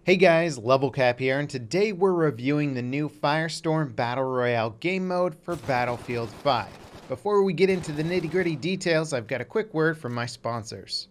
Hey guys, Level Cap here, and today we're reviewing the new Firestorm Battle Royale game mode for Battlefield 5. Before we get into the nitty-gritty details, I've got a quick word from my sponsors.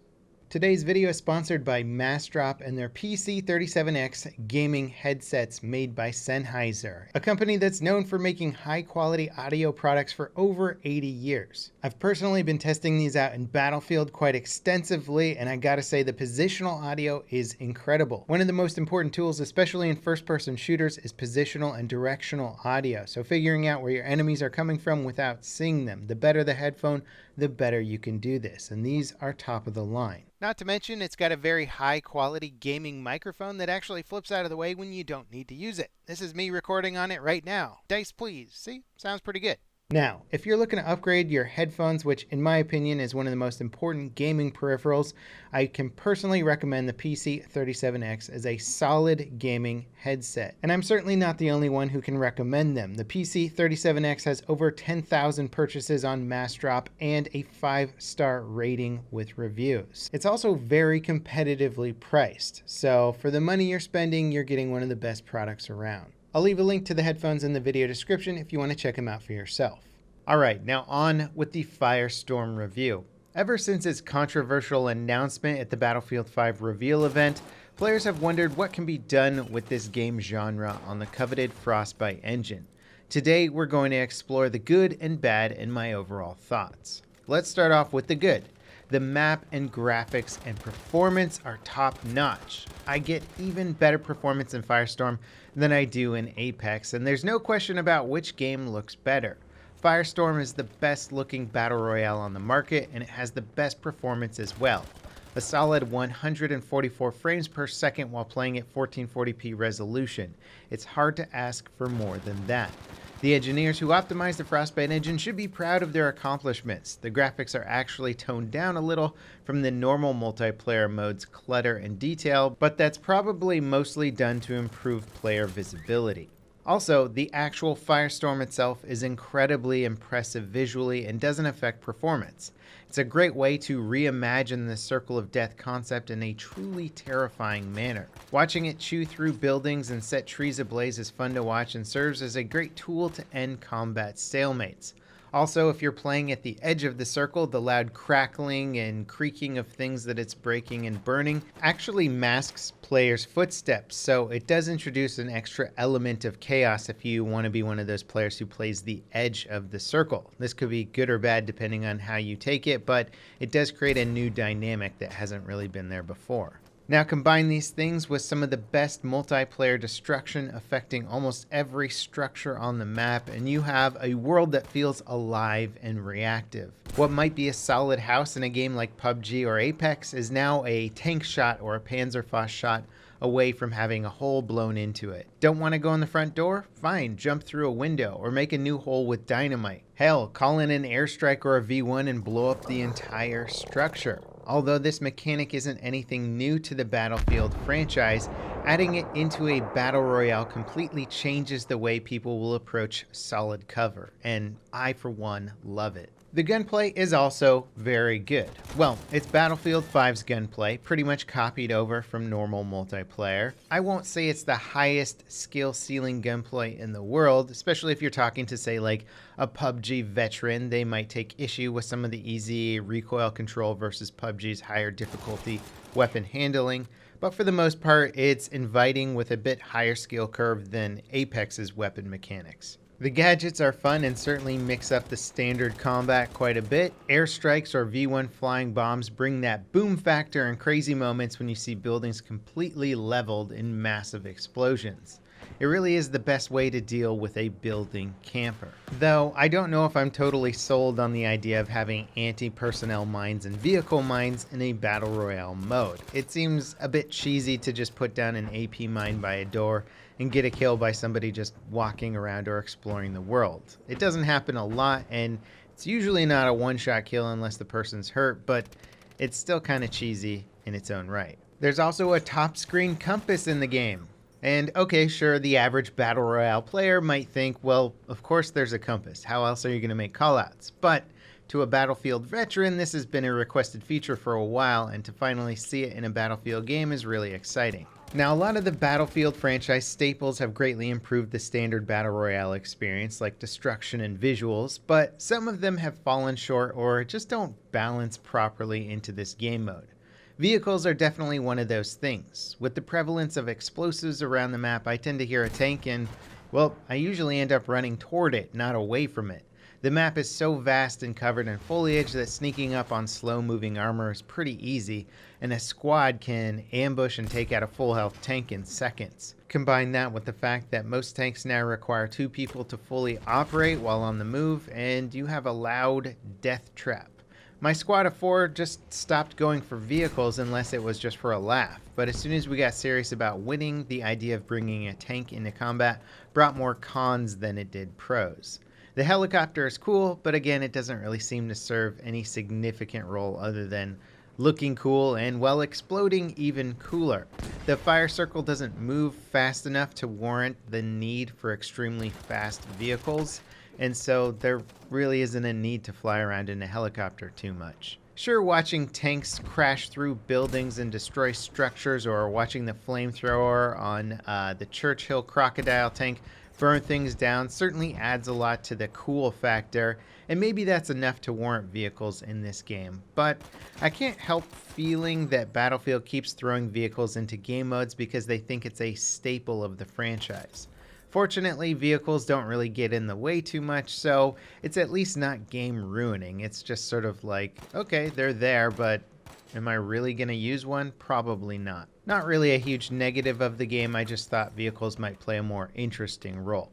Today's video is sponsored by Massdrop and their PC37X gaming headsets made by Sennheiser, a company that's known for making high-quality audio products for over 80 years. I've personally been testing these out in Battlefield quite extensively, and I gotta say the positional audio is incredible. One of the most important tools, especially in first-person shooters, is positional and directional audio, so figuring out where your enemies are coming from without seeing them. The better the headphone, the better you can do this, and these are top of the line. Not to mention, it's got a very high quality gaming microphone that actually flips out of the way when you don't need to use it. This is me recording on it right now. Dice please. See? Sounds pretty good. Now, if you're looking to upgrade your headphones, which in my opinion is one of the most important gaming peripherals, I can personally recommend the PC37X as a solid gaming headset. And I'm certainly not the only one who can recommend them. The PC37X has over 10,000 purchases on Massdrop and a 5-star rating with reviews. It's also very competitively priced, so for the money you're spending, you're getting one of the best products around. I'll leave a link to the headphones in the video description if you want to check them out for yourself. Alright, now on with the Firestorm review. Ever since its controversial announcement at the Battlefield 5 reveal event, players have wondered what can be done with this game genre on the coveted Frostbite engine. Today we're going to explore the good and bad and my overall thoughts. Let's start off with the good. The map and graphics and performance are top notch. I get even better performance in Firestorm than I do in Apex, and there's no question about which game looks better. Firestorm is the best looking battle royale on the market, and it has the best performance as well. A solid 144 frames per second while playing at 1440p resolution. It's hard to ask for more than that. The engineers who optimized the Frostbite engine should be proud of their accomplishments. The graphics are actually toned down a little from the normal multiplayer mode's clutter and detail, but that's probably mostly done to improve player visibility. Also, the actual Firestorm itself is incredibly impressive visually and doesn't affect performance. It's a great way to reimagine the Circle of Death concept in a truly terrifying manner. Watching it chew through buildings and set trees ablaze is fun to watch and serves as a great tool to end combat stalemates. Also, if you're playing at the edge of the circle, the loud crackling and creaking of things that it's breaking and burning actually masks players' footsteps, so it does introduce an extra element of chaos if you want to be one of those players who plays the edge of the circle. This could be good or bad depending on how you take it, but it does create a new dynamic that hasn't really been there before. Now combine these things with some of the best multiplayer destruction affecting almost every structure on the map, and you have a world that feels alive and reactive. What might be a solid house in a game like PUBG or Apex is now a tank shot or a Panzerfaust shot away from having a hole blown into it. Don't want to go in the front door? Fine, jump through a window or make a new hole with dynamite. Hell, call in an airstrike or a V1 and blow up the entire structure. Although this mechanic isn't anything new to the Battlefield franchise, adding it into a battle royale completely changes the way people will approach solid cover, and I for one love it. The gunplay is also very good. Well, it's Battlefield 5's gunplay, pretty much copied over from normal multiplayer. I won't say it's the highest skill ceiling gunplay in the world, especially if you're talking to say like a PUBG veteran. They might take issue with some of the easy recoil control versus PUBG's higher difficulty weapon handling. But for the most part, it's inviting with a bit higher skill curve than Apex's weapon mechanics. The gadgets are fun and certainly mix up the standard combat quite a bit. Airstrikes or V1 flying bombs bring that boom factor and crazy moments when you see buildings completely leveled in massive explosions. It really is the best way to deal with a building camper. Though I don't know if I'm totally sold on the idea of having anti-personnel mines and vehicle mines in a battle royale mode. It seems a bit cheesy to just put down an AP mine by a door and get a kill by somebody just walking around or exploring the world. It doesn't happen a lot, and it's usually not a one-shot kill unless the person's hurt, but it's still kind of cheesy in its own right. There's also a top screen compass in the game. And okay, sure, the average battle royale player might think, well, of course there's a compass. How else are you going to make callouts? But To a Battlefield veteran, this has been a requested feature for a while, and to finally see it in a Battlefield game is really exciting. Now, a lot of the Battlefield franchise staples have greatly improved the standard Battle Royale experience, like destruction and visuals, but some of them have fallen short or just don't balance properly into this game mode. Vehicles are definitely one of those things. With the prevalence of explosives around the map, I tend to hear a tank and, well, I usually end up running toward it, not away from it. The map is so vast and covered in foliage that sneaking up on slow-moving armor is pretty easy, and a squad can ambush and take out a full-health tank in seconds. Combine that with the fact that most tanks now require 2 people to fully operate while on the move, and you have a loud death trap. My squad of 4 just stopped going for vehicles unless it was just for a laugh, but as soon as we got serious about winning, the idea of bringing a tank into combat brought more cons than it did pros. The helicopter is cool, but again, it doesn't really seem to serve any significant role other than looking cool and, well, exploding even cooler. The fire circle doesn't move fast enough to warrant the need for extremely fast vehicles, and so there really isn't a need to fly around in a helicopter too much. Sure, watching tanks crash through buildings and destroy structures, or watching the flamethrower on the Churchill crocodile tank burn things down certainly adds a lot to the cool factor, and maybe that's enough to warrant vehicles in this game. But I can't help feeling that Battlefield keeps throwing vehicles into game modes because they think it's a staple of the franchise. Fortunately, vehicles don't really get in the way too much, so it's at least not game ruining. It's just sort of like, okay, they're there, but am I really going to use one? Probably not. Not really a huge negative of the game, I just thought vehicles might play a more interesting role.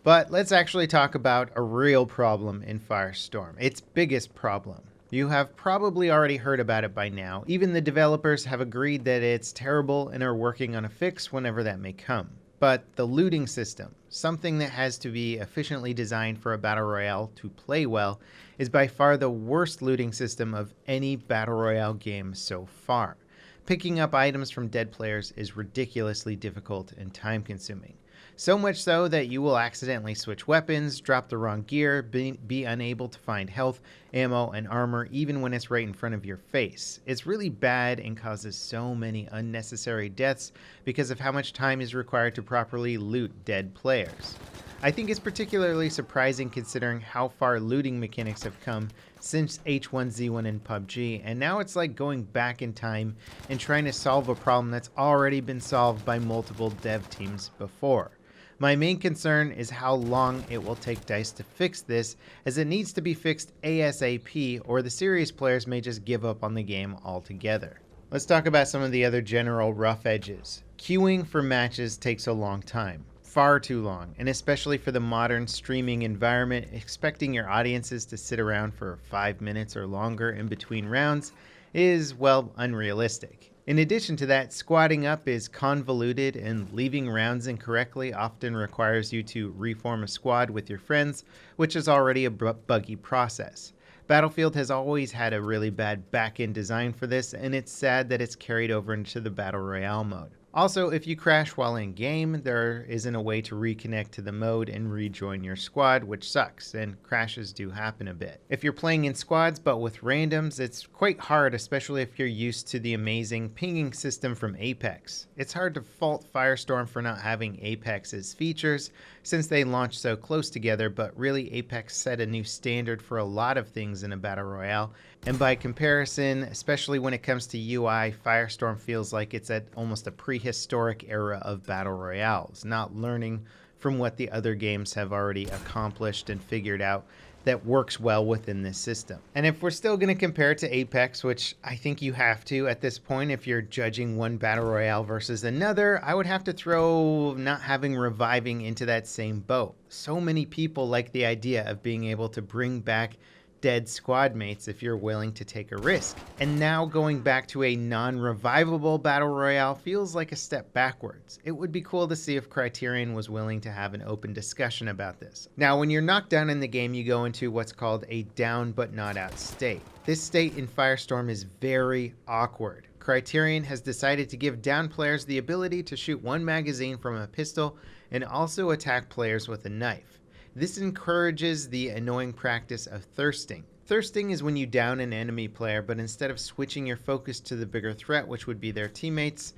But let's actually talk about a real problem in Firestorm, its biggest problem. You have probably already heard about it by now. Even the developers have agreed that it's terrible and are working on a fix whenever that may come. But the looting system, something that has to be efficiently designed for a Battle Royale to play well, is by far the worst looting system of any Battle Royale game so far. Picking up items from dead players is ridiculously difficult and time-consuming. So much so that you will accidentally switch weapons, drop the wrong gear, be unable to find health, ammo, and armor even when it's right in front of your face. It's really bad and causes so many unnecessary deaths because of how much time is required to properly loot dead players. I think it's particularly surprising considering how far looting mechanics have come since H1Z1 in PUBG, and now it's like going back in time and trying to solve a problem that's already been solved by multiple dev teams before. My main concern is how long it will take DICE to fix this, as it needs to be fixed ASAP, or the serious players may just give up on the game altogether. Let's talk about some of the other general rough edges. Queuing for matches takes a long time. Far too long, and especially for the modern streaming environment, expecting your audiences to sit around for 5 minutes or longer in between rounds is, well, unrealistic. In addition to that, squatting up is convoluted, and leaving rounds incorrectly often requires you to reform a squad with your friends, which is already a buggy process. Battlefield has always had a really bad back-end design for this, and it's sad that it's carried over into the Battle Royale mode. Also, if you crash while in game, there isn't a way to reconnect to the mode and rejoin your squad, which sucks, and crashes do happen a bit. If you're playing in squads but with randoms, it's quite hard, especially if you're used to the amazing pinging system from Apex. It's hard to fault Firestorm for not having Apex's features, since they launched so close together, but really Apex set a new standard for a lot of things in a Battle Royale, and by comparison, especially when it comes to UI, Firestorm feels like it's at almost a prehistoric era of Battle Royales, not learning from what the other games have already accomplished and figured out that works well within this system. And if we're still going to compare it to Apex, which I think you have to at this point if you're judging one Battle Royale versus another, I would have to throw not having reviving into that same boat. So many people like the idea of being able to bring back dead squad mates if you're willing to take a risk. And now going back to a non-revivable Battle Royale feels like a step backwards. It would be cool to see if Criterion was willing to have an open discussion about this. Now, when you're knocked down in the game, you go into what's called a down but not out state. This state in Firestorm is very awkward. Criterion has decided to give down players the ability to shoot one magazine from a pistol and also attack players with a knife. This encourages the annoying practice of thirsting. Thirsting is when you down an enemy player, but instead of switching your focus to the bigger threat, which would be their teammates,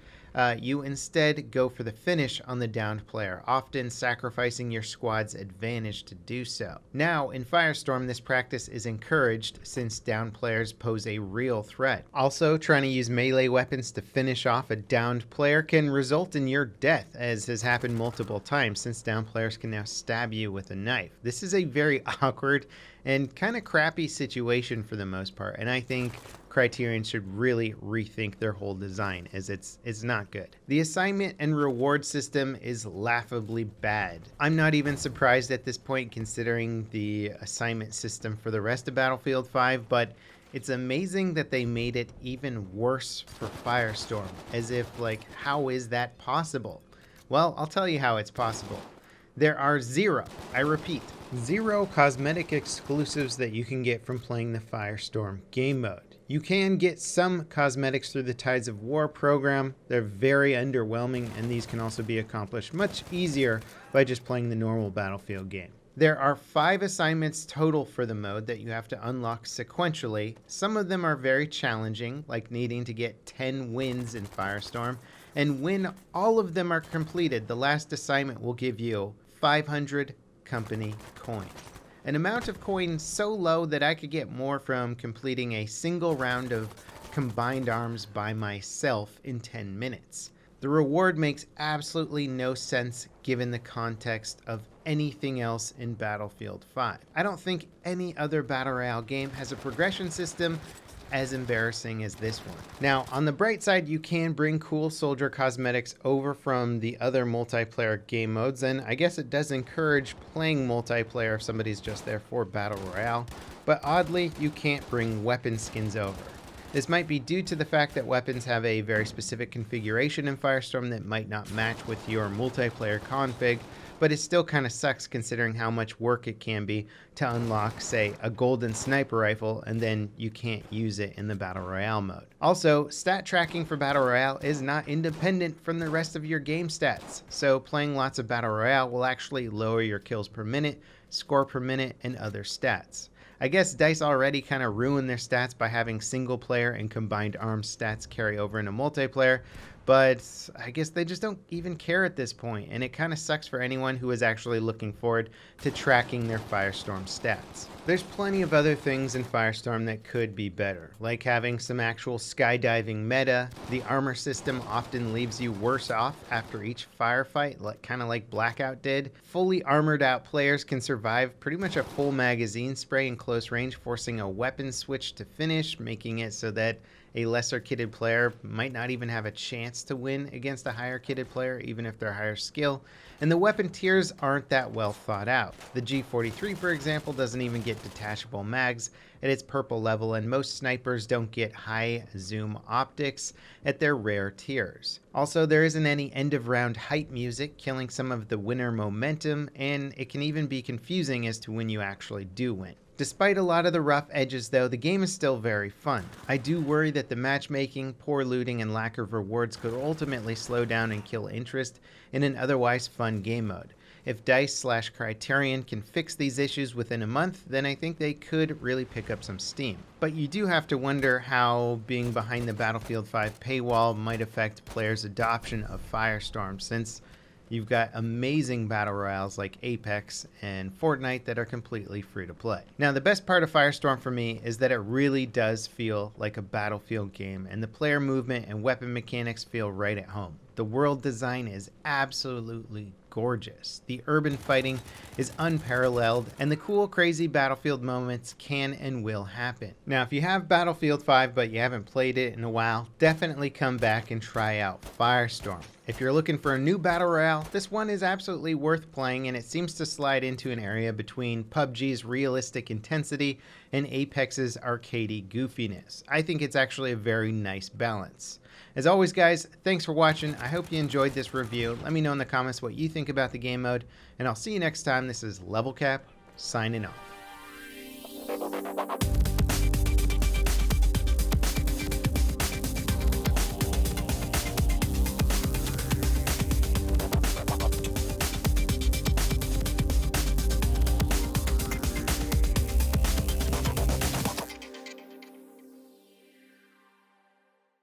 you instead go for the finish on the downed player, often sacrificing your squad's advantage to do so. Now, in Firestorm, this practice is encouraged since downed players pose a real threat. Also, trying to use melee weapons to finish off a downed player can result in your death, as has happened multiple times since downed players can now stab you with a knife. This is a very awkward and kind of crappy situation for the most part, and I think Criterion should really rethink their whole design, as it's not good. The assignment and reward system is laughably bad. I'm not even surprised at this point considering the assignment system for the rest of Battlefield 5, but it's amazing that they made it even worse for Firestorm, as if, like, how is that possible? Well, I'll tell you how it's possible. There are zero, I repeat, zero cosmetic exclusives that you can get from playing the Firestorm game mode. You can get some cosmetics through the Tides of War program. They're very underwhelming, and these can also be accomplished much easier by just playing the normal Battlefield game. There are 5 assignments total for the mode that you have to unlock sequentially. Some of them are very challenging, like needing to get 10 wins in Firestorm, and when all of them are completed, the last assignment will give you 500 company coin. An amount of coin so low that I could get more from completing a single round of combined arms by myself in 10 minutes. The reward makes absolutely no sense given the context of anything else in Battlefield 5. I don't think any other Battle Royale game has a progression system as embarrassing as this one. Now, on the bright side, you can bring cool soldier cosmetics over from the other multiplayer game modes, and I guess it does encourage playing multiplayer if somebody's just there for Battle Royale, but oddly, you can't bring weapon skins over. This might be due to the fact that weapons have a very specific configuration in Firestorm that might not match with your multiplayer config, but it still kind of sucks considering how much work it can be to unlock, say, a golden sniper rifle, and then you can't use it in the Battle Royale mode. Also, stat tracking for Battle Royale is not independent from the rest of your game stats, so playing lots of Battle Royale will actually lower your kills per minute, score per minute, and other stats. I guess DICE already kind of ruined their stats by having single player and combined arms stats carry over into multiplayer, but I guess they just don't even care at this point, and it kind of sucks for anyone who is actually looking forward to tracking their Firestorm stats. There's plenty of other things in Firestorm that could be better, like having some actual skydiving meta. The armor system often leaves you worse off after each firefight, kind of like Blackout did. Fully armored out players can survive pretty much a full magazine spray in close range, forcing a weapon switch to finish, making it so that a lesser kitted player might not even have a chance to win against a higher kitted player, even if they're higher skill. And the weapon tiers aren't that well thought out. The G43, for example, doesn't even get detachable mags at its purple level, and most snipers don't get high zoom optics at their rare tiers. Also, there isn't any end of round hype music, killing some of the winner momentum, and it can even be confusing as to when you actually do win. Despite a lot of the rough edges though, the game is still very fun. I do worry that the matchmaking, poor looting, and lack of rewards could ultimately slow down and kill interest in an otherwise fun game mode. If DICE/Criterion can fix these issues within a month, then I think they could really pick up some steam. But you do have to wonder how being behind the Battlefield 5 paywall might affect players' adoption of Firestorm, since you've got amazing battle royales like Apex and Fortnite that are completely free to play. Now, the best part of Firestorm for me is that it really does feel like a Battlefield game, and the player movement and weapon mechanics feel right at home. The world design is absolutely gorgeous. The urban fighting is unparalleled, and the cool, crazy Battlefield moments can and will happen. Now, if you have Battlefield 5 but you haven't played it in a while, definitely come back and try out Firestorm. If you're looking for a new Battle Royale, this one is absolutely worth playing, and it seems to slide into an area between PUBG's realistic intensity and Apex's arcadey goofiness. I think it's actually a very nice balance. As always, guys, thanks for watching. I hope you enjoyed this review. Let me know in the comments what you think about the game mode, and I'll see you next time. This is Level Cap, signing off.